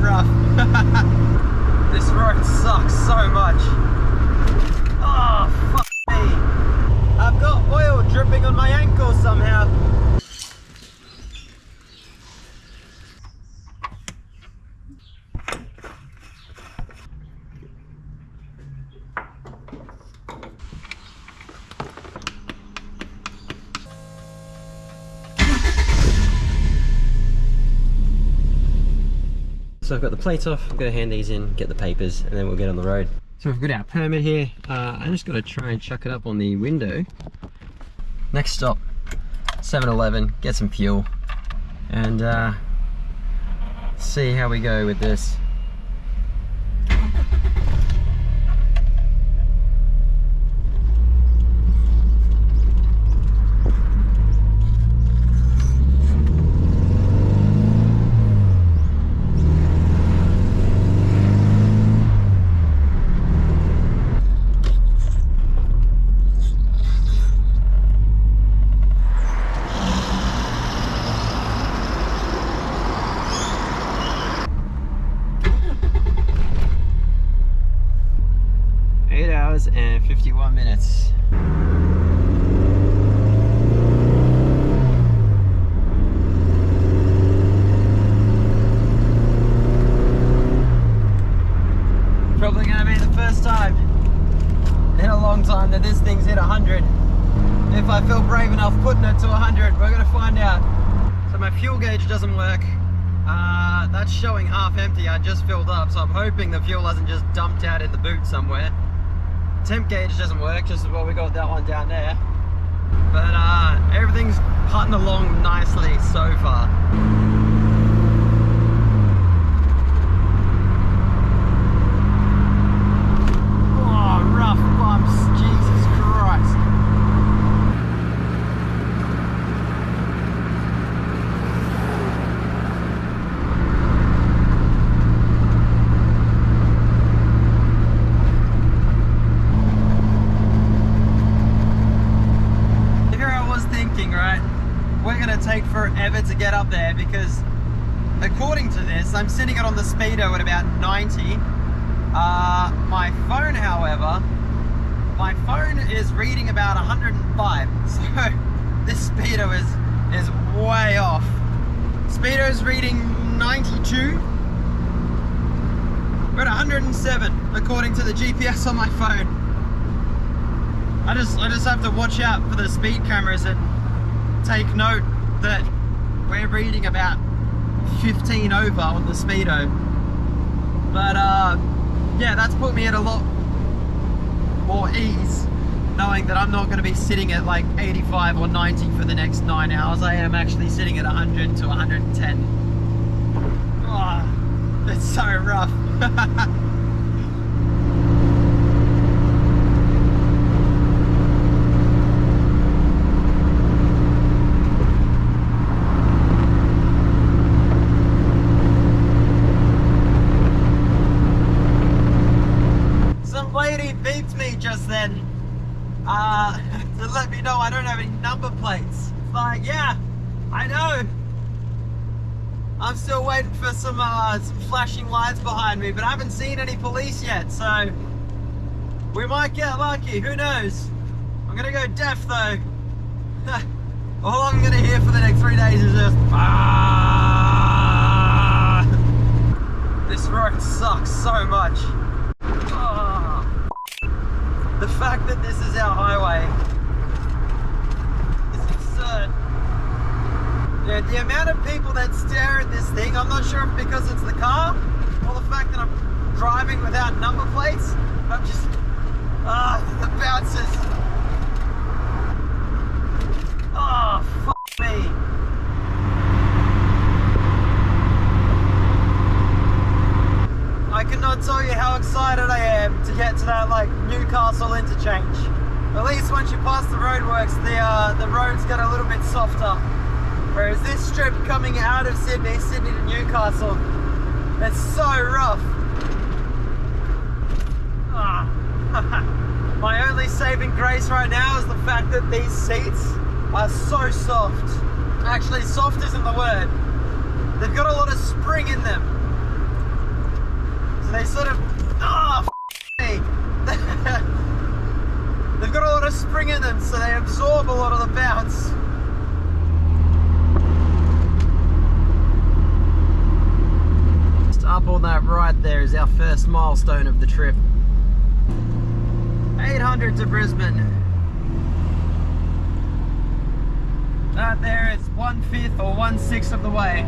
rough. This road sucks so much. Oh, fuck me. I've got oil dripping on my ankle somehow. So I've got the plates off, I'm going to hand these in, get the papers, and then we'll get on the road. So we've got our permit here. I just got to try and chuck it up on the window. Next stop, 7-Eleven, get some fuel, and see how we go with this. And 51 minutes. Probably going to be the first time in a long time that this thing's hit 100. If I feel brave enough putting it to 100, we're going to find out. So my fuel gauge doesn't work. That's showing half empty. I just filled up, so I'm hoping the fuel hasn't just dumped out in the boot somewhere. Temp gauge doesn't work, just as well we got that one down there. But everything's putting along nicely so far. Oh, rough bumps, Jesus Christ. Take forever to get up there because according to this I'm sitting it on the Speedo at about 90. My phone, however, my phone is reading about 105, so this Speedo is way off. Speedo's reading 92. We're at 107 according to the GPS on my phone. I just have to watch out for the speed cameras and take note that we're reading about 15 over on the Speedo. But yeah, that's put me at a lot more ease, knowing that I'm not going to be sitting at like 85 or 90 for the next 9 hours. I am actually sitting at 100 to 110. Oh, it's so rough. Just then to let me know I don't have any number plates. It's like, yeah, I know. I'm still waiting for some flashing lights behind me, but I haven't seen any police yet, so we might get lucky, who knows. I'm gonna go deaf though. All I'm gonna hear for the next 3 days is just ah! This road sucks so much. The fact that this is our highway is absurd. Yeah, the amount of people that stare at this thing, I'm not sure if because it's the car or the fact that I'm driving without number plates. I'm just, the bouncers. Oh, fuck me. I cannot tell you how excited I am to get to that like Newcastle interchange. At least once you pass the roadworks, the roads get a little bit softer. Whereas this strip coming out of Sydney to Newcastle, it's so rough. My only saving grace right now is the fact that these seats are so soft. Actually, soft isn't the word. They've got a lot of spring in them. right there is our first milestone of the trip. 800 to Brisbane. That there is 1/5 or 1/6 of the way.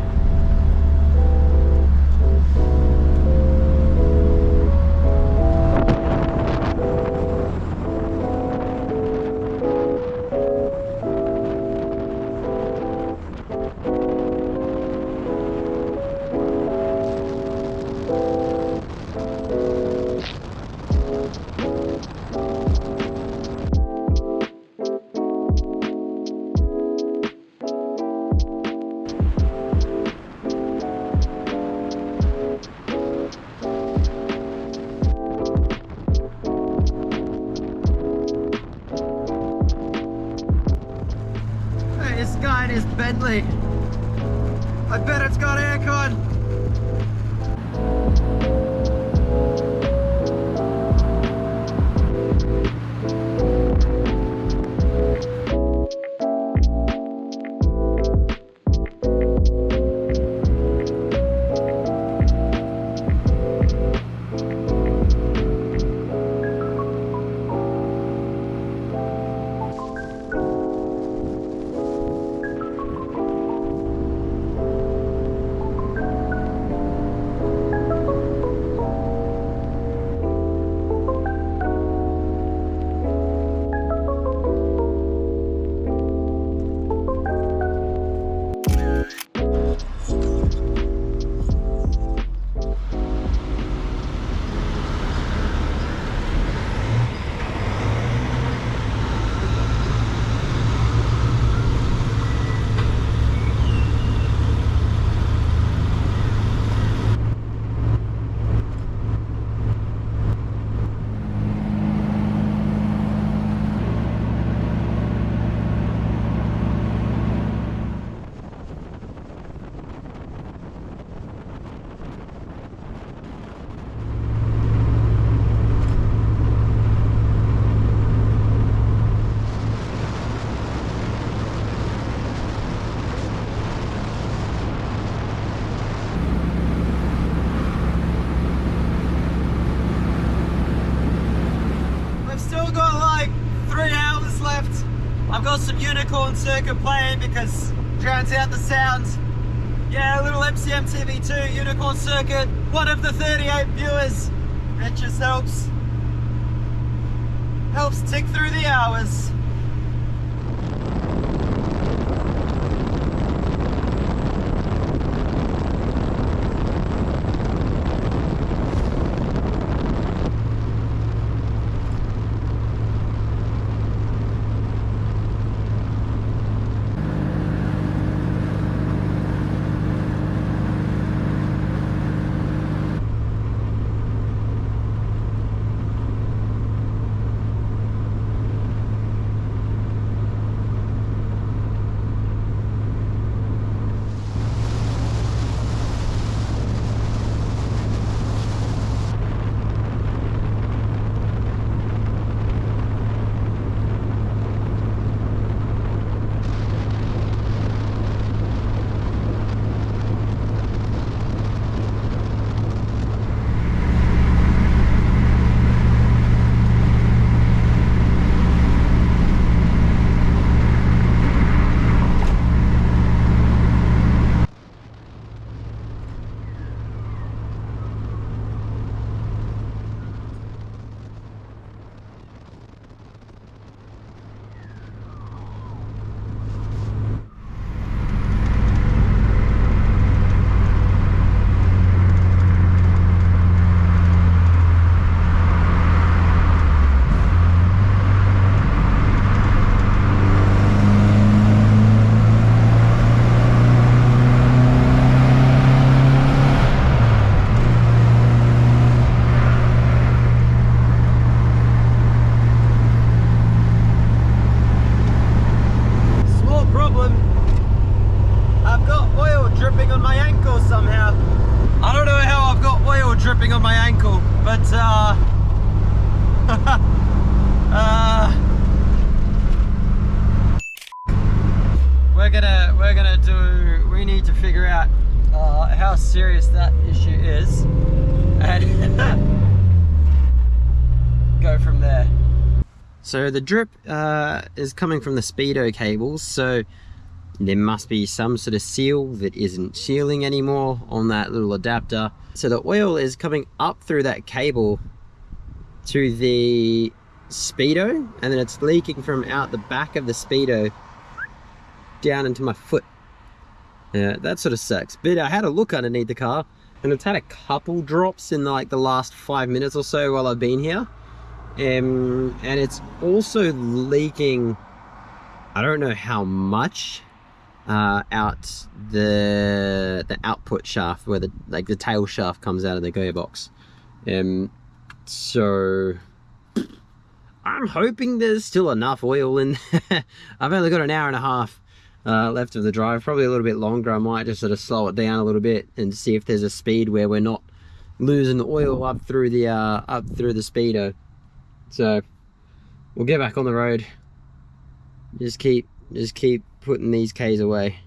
This guy is Bentley. I bet it's got aircon. I've got some Unicorn circuit playing because it drowns out the sounds. Yeah, a little MCM TV2 Unicorn circuit, one of the 38 viewers. That just helps tick through the hours. On my ankle, but we need to figure out how serious that issue is and go from there. So the drip is coming from the Speedo cables, so there must be some sort of seal that isn't sealing anymore on that little adapter. So the oil is coming up through that cable to the Speedo, and then it's leaking from out the back of the Speedo down into my foot. Yeah, that sort of sucks. But I had a look underneath the car, and it's had a couple drops in like the last 5 minutes or so while I've been here. And it's also leaking, I don't know how much, out the output shaft where the tail shaft comes out of the gearbox. So I'm hoping there's still enough oil in there. I've only got an hour and a half left of the drive, probably a little bit longer. I might just sort of slow it down a little bit and see if there's a speed where we're not losing the oil up through the Speedo. So we'll get back on the road. Just keep putting these Ks away.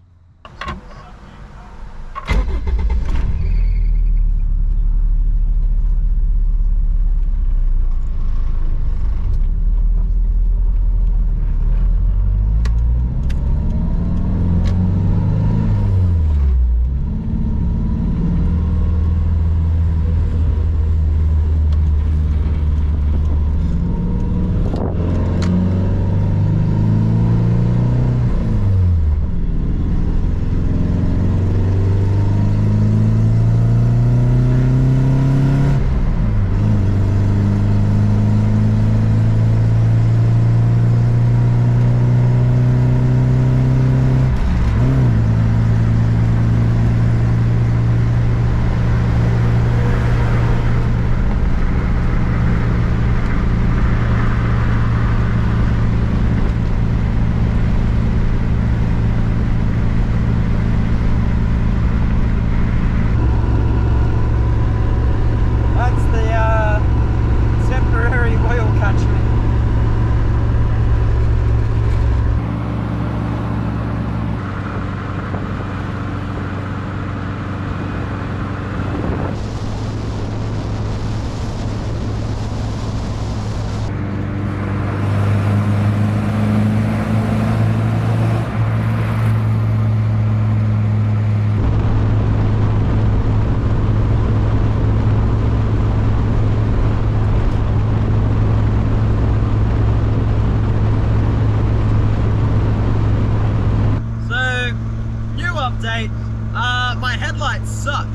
My headlights suck.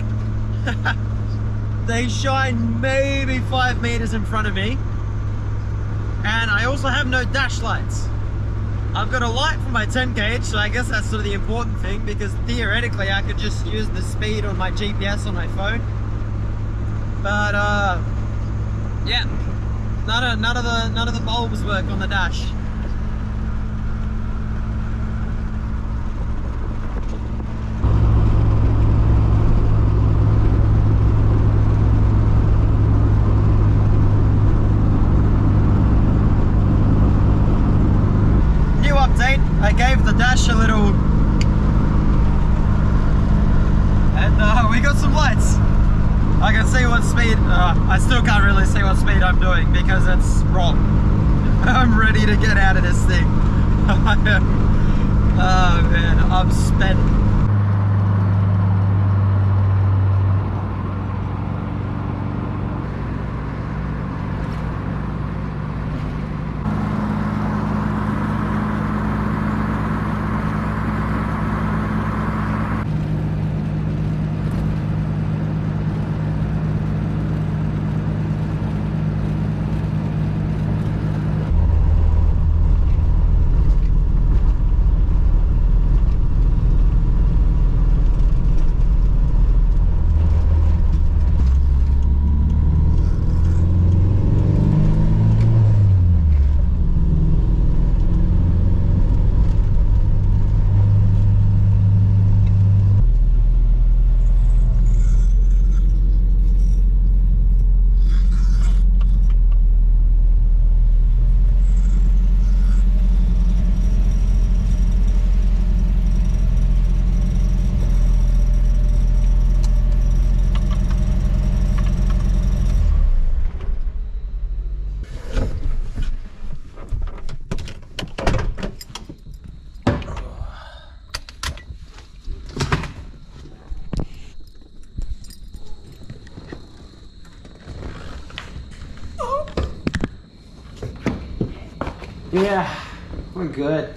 They shine maybe 5 meters in front of me, and I also have no dash lights. I've got a light for my 10 gauge, so I guess that's sort of the important thing, because theoretically I could just use the speed on my GPS on my phone. But yeah, none of the bulbs work on the dash. I gave the dash a little, and we got some lights. I can see what speed, I still can't really see what speed I'm doing because it's wrong. I'm ready to get out of this thing. Oh man, I'm spent. Yeah, we're good.